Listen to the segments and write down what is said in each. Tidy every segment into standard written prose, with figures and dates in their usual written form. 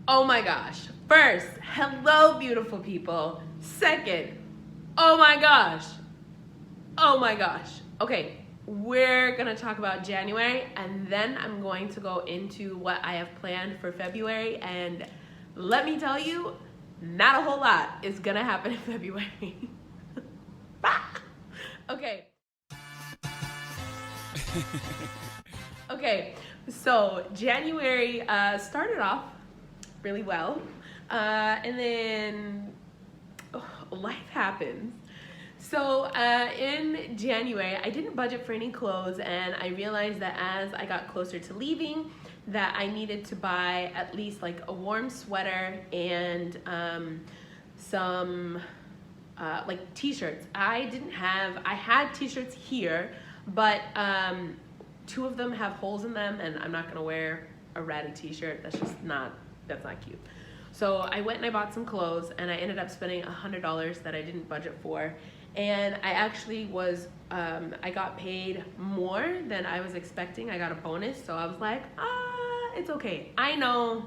Oh my gosh. First, hello, beautiful people. Second, oh my gosh. Oh my gosh. Okay, we're gonna talk about January and then I'm going to go into what I have planned for February. And let me tell you, not a whole lot is gonna happen in February. Okay. Okay, so January started off really well, and then life happens. So in January, I didn't budget for any clothes, and I realized that as I got closer to leaving, that I needed to buy at least like a warm sweater and some like t-shirts. I had t-shirts here, but two of them have holes in them, and I'm not gonna wear a ratty t-shirt. That's not cute. So I went and I bought some clothes, and I ended up spending $100 that I didn't budget for. And I actually I got paid more than I was expecting. I got a bonus, so I was like, it's okay. I know,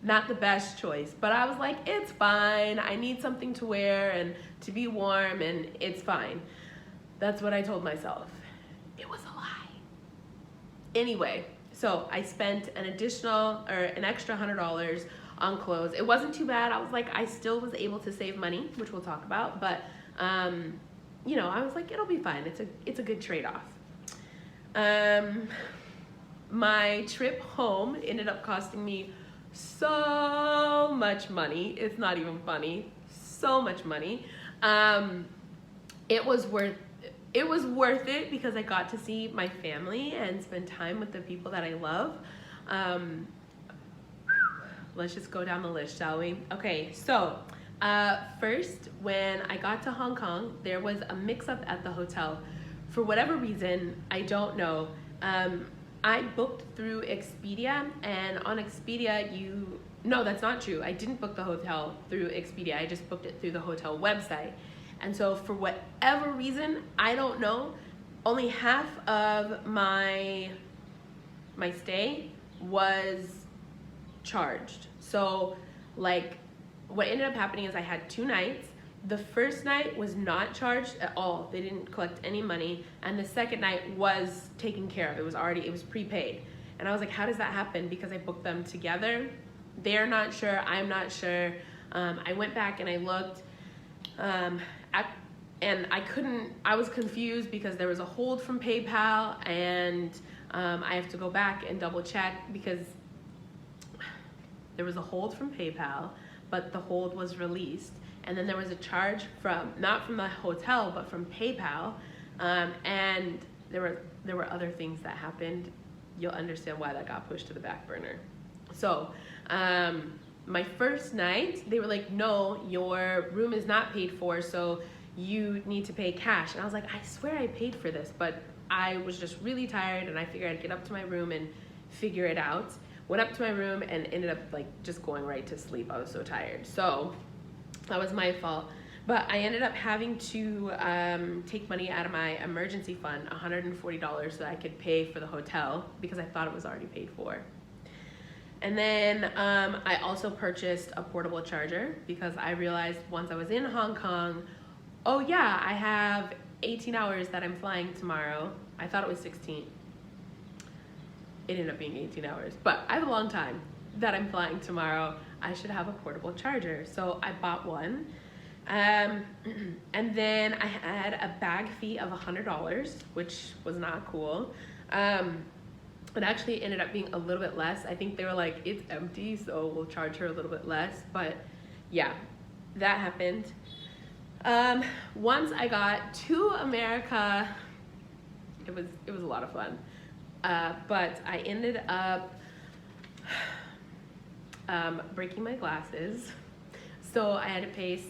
not the best choice, but I was like, it's fine. I need something to wear and to be warm, and it's fine. That's what I told myself. It was a lie. Anyway, so I spent an extra $100 on clothes. It wasn't too bad. I was like, I still was able to save money, which we'll talk about, but you know, I was like, it'll be fine. It's a good trade-off. My trip home ended up costing me so much money. It's not even funny. So much money. It was worth it because I got to see my family and spend time with the people that I love. Let's just go down the list, shall we? Okay, so first, when I got to Hong Kong, there was a mix-up at the hotel. For whatever reason, I don't know. I booked through Expedia, and on Expedia, no, that's not true. I didn't book the hotel through Expedia. I just booked it through the hotel website. And so for whatever reason, I don't know, only half of my stay was charged. So like what ended up happening is I had 2 nights. The first night was not charged at all. They didn't collect any money. And the second night was taken care of. It was prepaid. And I was like, how does that happen? Because I booked them together. They're not sure, I'm not sure. I went back and I looked, and I was confused because there was a hold from PayPal, and I have to go back and double check because there was a hold from PayPal, but the hold was released. And then there was a charge not from the hotel, but from PayPal. And there were other things that happened. You'll understand why that got pushed to the back burner. So my first night, they were like, no, your room is not paid for, so you need to pay cash. And I was like, I swear I paid for this, but I was just really tired, and I figured I'd get up to my room and figure it out. Went up to my room and ended up like just going right to sleep. I was so tired. So that was my fault. But I ended up having to take money out of my emergency fund, $140, so that I could pay for the hotel because I thought it was already paid for. And then I also purchased a portable charger because I realized once I was in Hong Kong, oh yeah, I have 18 hours that I'm flying tomorrow. I thought it was 16. It ended up being 18 hours, but I have a long time that I'm flying tomorrow. I should have a portable charger. So I bought one. And then I had a bag fee of $100, which was not cool. It actually ended up being a little bit less. I think they were like, it's empty, so we'll charge her a little bit less. But yeah, that happened. Once I got to America, it was a lot of fun. But I ended up breaking my glasses. So I had to pay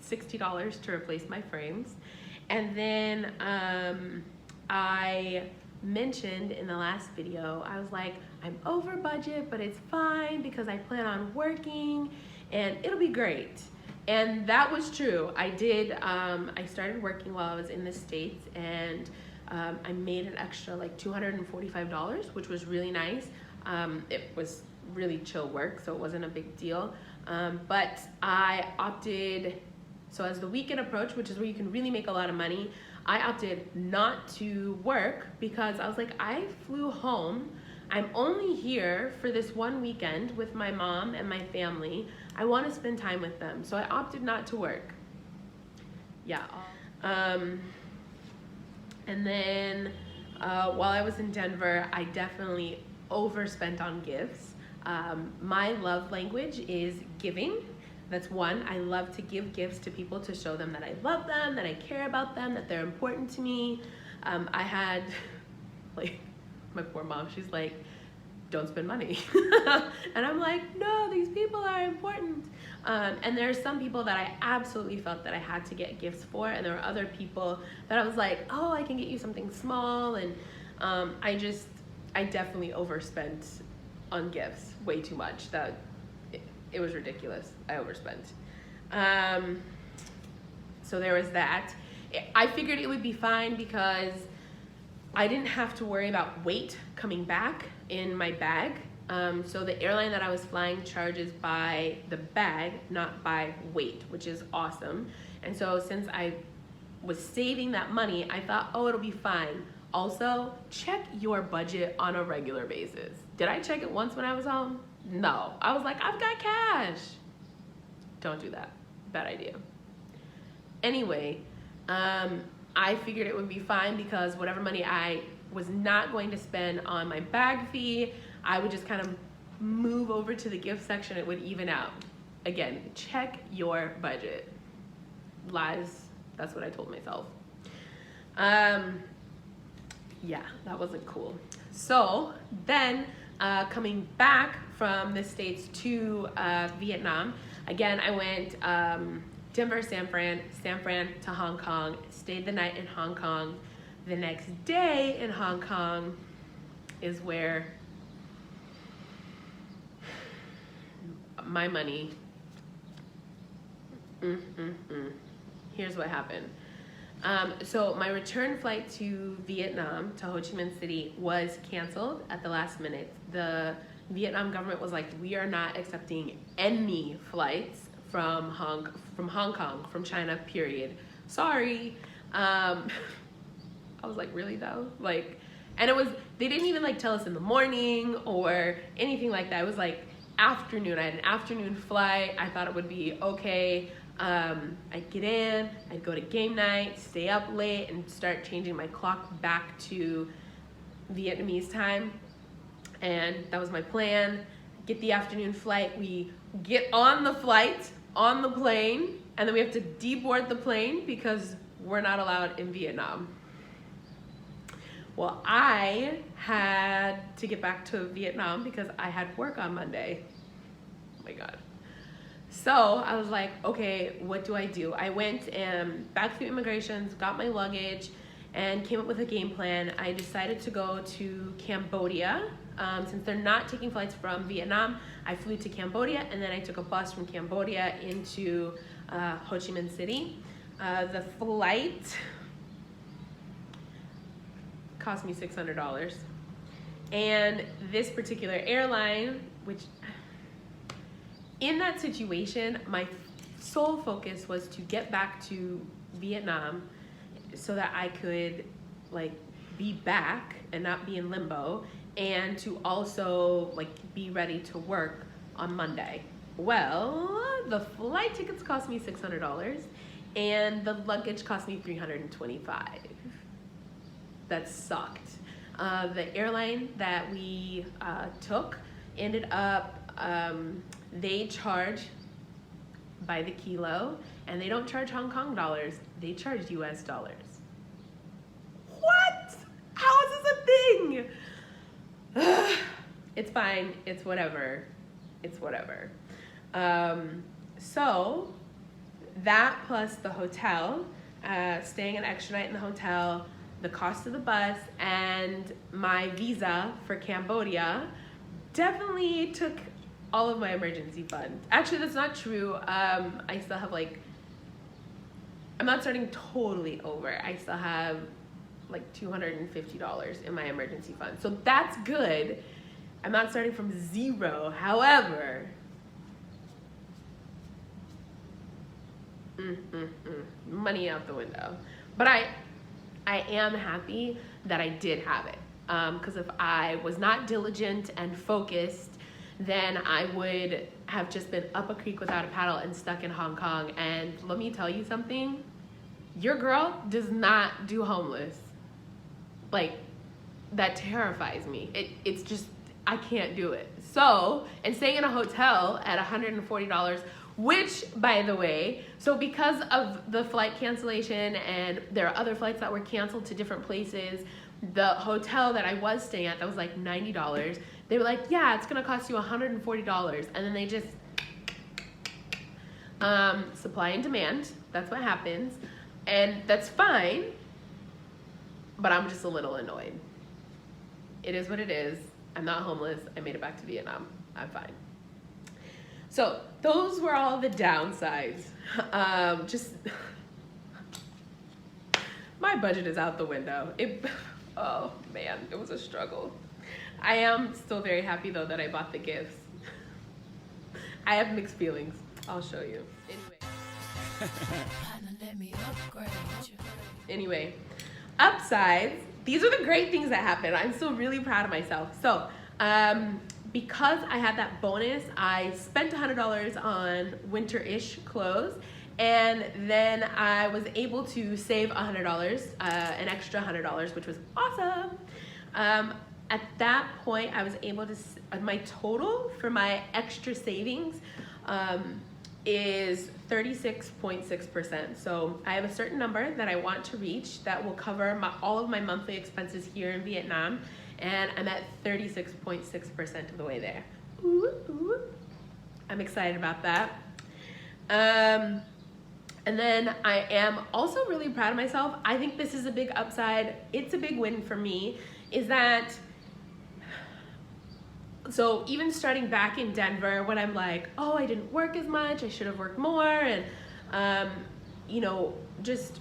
$60 to replace my frames. And then I mentioned in the last video, I was like, I'm over budget, but it's fine because I plan on working and it'll be great. And that was true. I did, I started working while I was in the States, and I made an extra like $245, which was really nice. It was really chill work, so it wasn't a big deal. But I opted, so as the weekend approached, which is where you can really make a lot of money, I opted not to work because I was like, I flew home. I'm only here for this one weekend with my mom and my family. I want to spend time with them. So I opted not to work. Yeah. And then while I was in Denver, I definitely overspent on gifts. My love language is giving. That's one. I love to give gifts to people to show them that I love them, that I care about them, that they're important to me. I had, like, my poor mom, she's like, don't spend money. And I'm like, no, these people are important. And there are some people that I absolutely felt that I had to get gifts for, and there were other people that I was like, oh, I can get you something small. And I definitely overspent on gifts way too much. It was ridiculous. I overspent. So there was that. I figured it would be fine because I didn't have to worry about weight coming back in my bag. So the airline that I was flying charges by the bag, not by weight, which is awesome. And so since I was saving that money, I thought, oh, it'll be fine. Also, check your budget on a regular basis. Did I check it once when I was home? No. I was like, I've got cash. Don't do that. Bad idea. Anyway, I figured it would be fine because whatever money I was not going to spend on my bag fee, I would just kind of move over to the gift section. It would even out. Again, check your budget. Lies. That's what I told myself. Yeah, that wasn't cool. So then coming back from the States to Vietnam, again, I went Denver, San Fran to Hong Kong, stayed the night in Hong Kong. The next day in Hong Kong is where my money, here's what happened. So my return flight to Vietnam, to Ho Chi Minh City, was canceled at the last minute. The Vietnam government was like, we are not accepting any flights from Hong Kong, from China, period. Sorry. I was like, really though? Like, and it was, they didn't even like tell us in the morning or anything like that. It was like afternoon. I had an afternoon flight. I thought it would be okay. I'd get in, I'd go to game night, stay up late, and start changing my clock back to Vietnamese time. And that was my plan. Get the afternoon flight. We get on the flight, on the plane, and then we have to deboard the plane because we're not allowed in Vietnam. Well, I had to get back to Vietnam because I had work on Monday. Oh my God. So I was like, okay, what do I do? I went back through immigrations, got my luggage, and came up with a game plan. I decided to go to Cambodia. Since they're not taking flights from Vietnam, I flew to Cambodia, and then I took a bus from Cambodia into Ho Chi Minh City. The flight cost me $600. And this particular airline, which in that situation, my sole focus was to get back to Vietnam so that I could like be back and not be in limbo, and to also like be ready to work on Monday. Well, the flight tickets cost me $600 and the luggage cost me $325. That sucked. The airline that we took ended up, they charge by the kilo, and they don't charge Hong Kong dollars, they charge US dollars. What? How is this a thing? It's fine, it's whatever, it's whatever. So that plus the hotel, staying an extra night in the hotel, the cost of the bus, and my visa for Cambodia definitely took all of my emergency fund. Actually, that's not true. I still have like, I'm not starting totally over. I still have like $250 in my emergency fund. So that's good. I'm not starting from zero. However, money out the window. But I am happy that I did have it. Because if I was not diligent and focused, then I would have just been up a creek without a paddle and stuck in Hong Kong. And let me tell you something, your girl does not do homeless. Like, that terrifies me. It's just, I can't do it. So, and staying in a hotel at $140, which, by the way, so because of the flight cancellation and there are other flights that were canceled to different places, the hotel that I was staying at that was like $90, they were like, yeah, it's gonna cost you $140. And then they just, supply and demand, that's what happens. And that's fine, but I'm just a little annoyed. It is what it is. I'm not homeless. I made it back to Vietnam. I'm fine. So those were all the downsides. Just, my budget is out the window. Oh man, it was a struggle. I am still very happy though that I bought the gifts. I have mixed feelings. I'll show you. Anyway, upsides. These are the great things that happened. I'm still really proud of myself. So, because I had that bonus, I spent $100 on winter-ish clothes, and then I was able to save $100, an extra $100, which was awesome. At that point, I was able to, my total for my extra savings is 36.6%. So I have a certain number that I want to reach that will cover all of my monthly expenses here in Vietnam, and I'm at 36.6% of the way there. Ooh, ooh. I'm excited about that. And then I am also really proud of myself. I think this is a big upside. It's a big win for me, is that, so even starting back in Denver when I'm like, oh, I didn't work as much, I should have worked more, and you know, just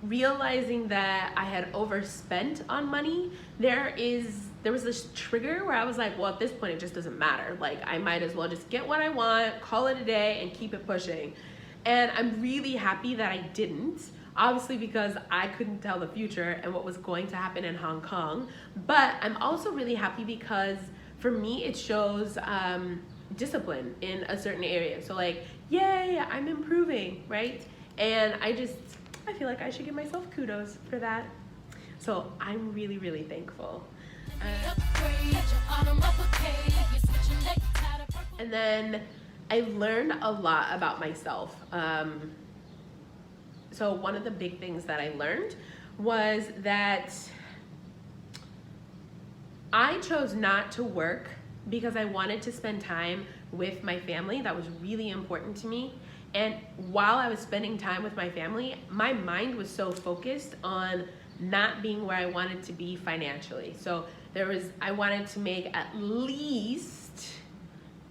realizing that I had overspent on money, there was this trigger where I was like, well, at this point it just doesn't matter. Like, I might as well just get what I want, call it a day, and keep it pushing. And I'm really happy that I didn't, obviously because I couldn't tell the future and what was going to happen in Hong Kong. But I'm also really happy because for me, it shows discipline in a certain area. So like, yay, I'm improving, right? And I feel like I should give myself kudos for that. So I'm really, really thankful. And then I learned a lot about myself. So one of the big things that I learned was that I chose not to work because I wanted to spend time with my family. That was really important to me. And while I was spending time with my family, my mind was so focused on not being where I wanted to be financially. So I wanted to make at least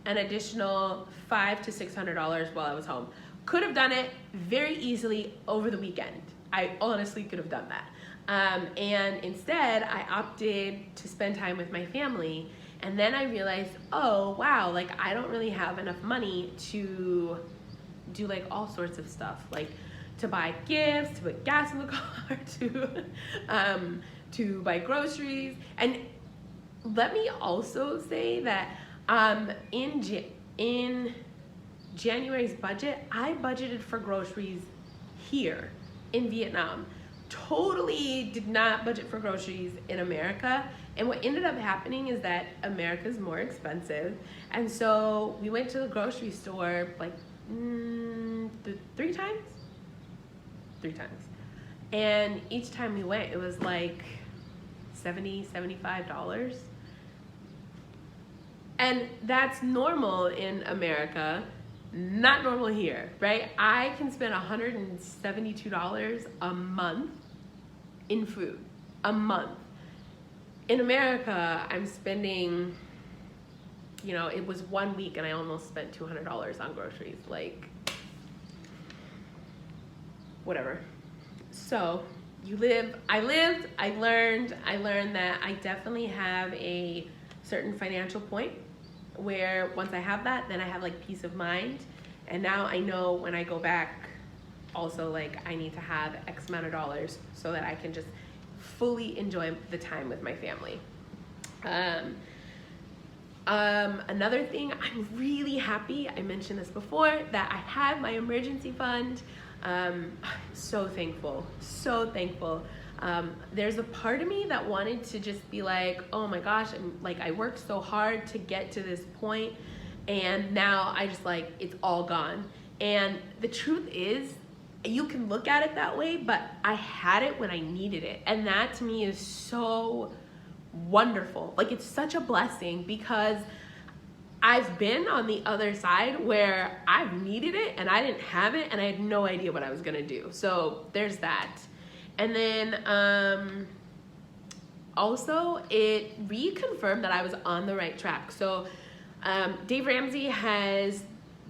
an additional $500 to $600 while I was home. Could have done it very easily over the weekend. I honestly could have done that. And instead, I opted to spend time with my family. And then I realized, oh, wow, like I don't really have enough money to do like all sorts of stuff, like to buy gifts, to put gas in the car, to buy groceries. And let me also say that in January's budget, I budgeted for groceries here in Vietnam. Totally did not budget for groceries in America. And what ended up happening is that America's more expensive. And so we went to the grocery store like three times. And each time we went, it was like $70, $75. And that's normal in America, not normal here, right? I can spend $172 a month in food, a month. In America, I'm spending, you know, it was 1 week and I almost spent $200 on groceries, like, whatever. So I learned that I definitely have a certain financial point where once I have that, then I have like peace of mind. And now I know when I go back, also like I need to have X amount of dollars so that I can just fully enjoy the time with my family. Another thing, I'm really happy, I mentioned this before, that I have my emergency fund. So thankful, so thankful. There's a part of me that wanted to just be like, oh my gosh, I worked so hard to get to this point, and now I just like, it's all gone. And the truth is, you can look at it that way, but I had it when I needed it. And that to me is so wonderful. Like, it's such a blessing, because I've been on the other side where I've needed it and I didn't have it and I had no idea what I was gonna do. So there's that. And then also it reconfirmed that I was on the right track. So Dave Ramsey has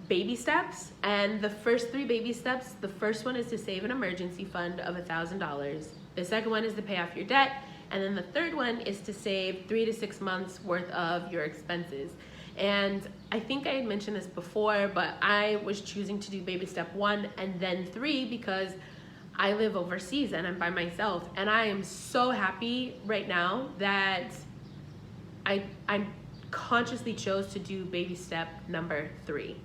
baby steps, and the first 3 baby steps, the first one is to save an emergency fund of $1,000. The second one is to pay off your debt. And then the third one is to save 3 to 6 months worth of your expenses. And I think I had mentioned this before, but I was choosing to do baby step 1 and then 3 because I live overseas and I'm by myself. And I am so happy right now that I consciously chose to do baby step number 3.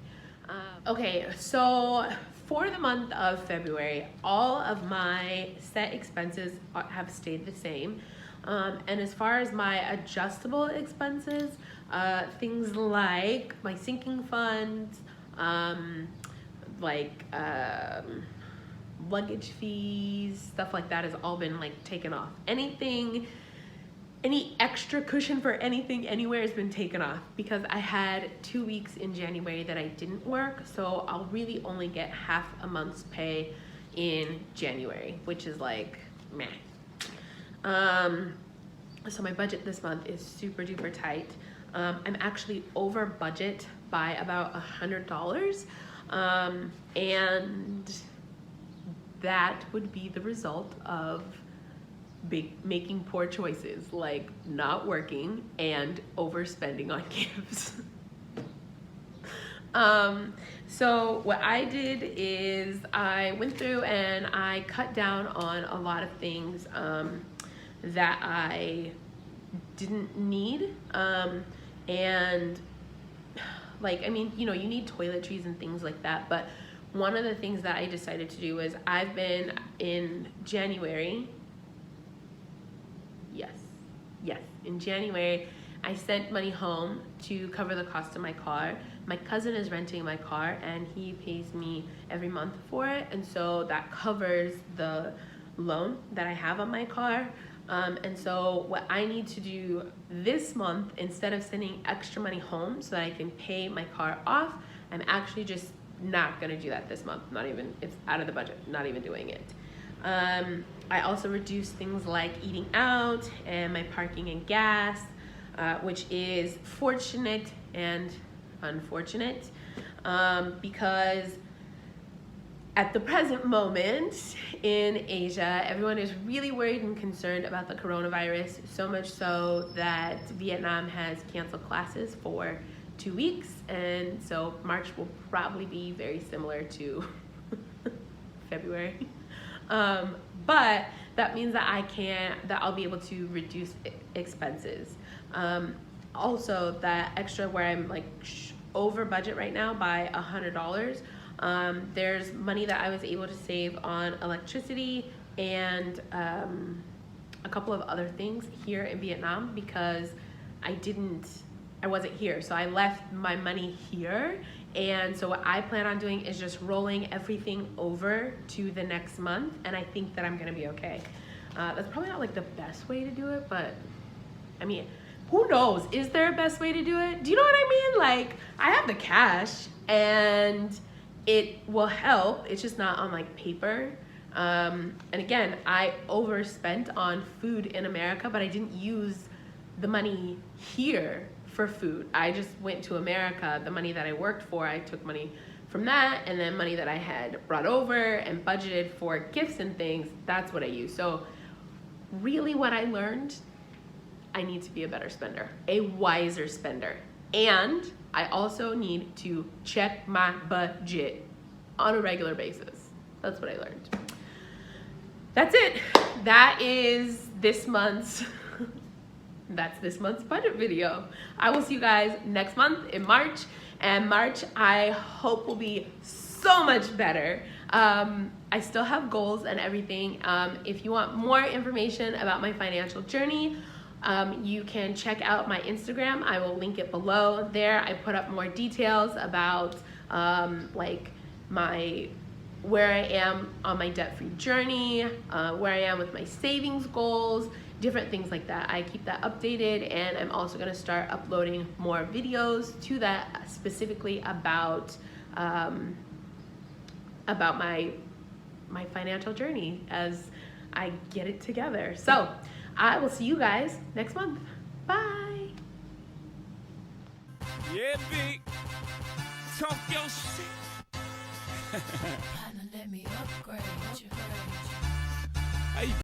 Okay, so for the month of February, all of my set expenses have stayed the same. And as far as my adjustable expenses, things like my sinking funds, luggage fees, stuff like that has all been like taken off. Any extra cushion for anything anywhere has been taken off, because I had 2 weeks in January that I didn't work, so I'll really only get half a month's pay in January, which is like meh. So my budget this month is super duper tight. I'm actually over budget by about $100, and that would be the result of making poor choices, like not working and overspending on gifts. So what I did is I went through and I cut down on a lot of things that I didn't need, and like, I mean, you know, you need toiletries and things like that, but one of the things that I decided to do is I've been in January, in January, I sent money home to cover the cost of my car. My cousin is renting my car and he pays me every month for it, and so that covers the loan that I have on my car. And so what I need to do this month, instead of sending extra money home so that I can pay my car off, I'm actually just not gonna do that this month. Not even, it's out of the budget, not even doing it. I also reduced things like eating out and my parking and gas, which is fortunate and unfortunate, because at the present moment in Asia, everyone is really worried and concerned about the coronavirus, so much so that Vietnam has canceled classes for 2 weeks, and so March will probably be very similar to February. But that means that I'll be able to reduce expenses. Also, that extra where I'm like over budget right now by $100, there's money that I was able to save on electricity and a couple of other things here in Vietnam, because I wasn't here, so I left my money here. And so what I plan on doing is just rolling everything over to the next month, and I think that I'm gonna be okay. That's probably not like the best way to do it, but I mean, who knows? Is there a best way to do it? Do you know what I mean? Like, I have the cash and it will help. It's just not on like paper. And again, I overspent on food in America, but I didn't use the money here for food. I just went to America. The money that I worked for, I took money from that, and then money that I had brought over and budgeted for gifts and things, that's what I used. So really what I learned I need to be a better spender, a wiser spender. And I also need to check my budget on a regular basis. That's what I learned. That's it. That is this month's budget video. I will see you guys next month in March. And March, I hope, will be so much better. I still have goals and everything. If you want more information about my financial journey, you can check out my Instagram. I will link it below. There I put up more details about like where I am on my debt-free journey, where I am with my savings goals, different things like that. I keep that updated, and I'm also gonna start uploading more videos to that, specifically about my financial journey as I get it together. So I will see you guys next month. Bye. Yeah, big. Talk your shit. Partner, let me upgrade.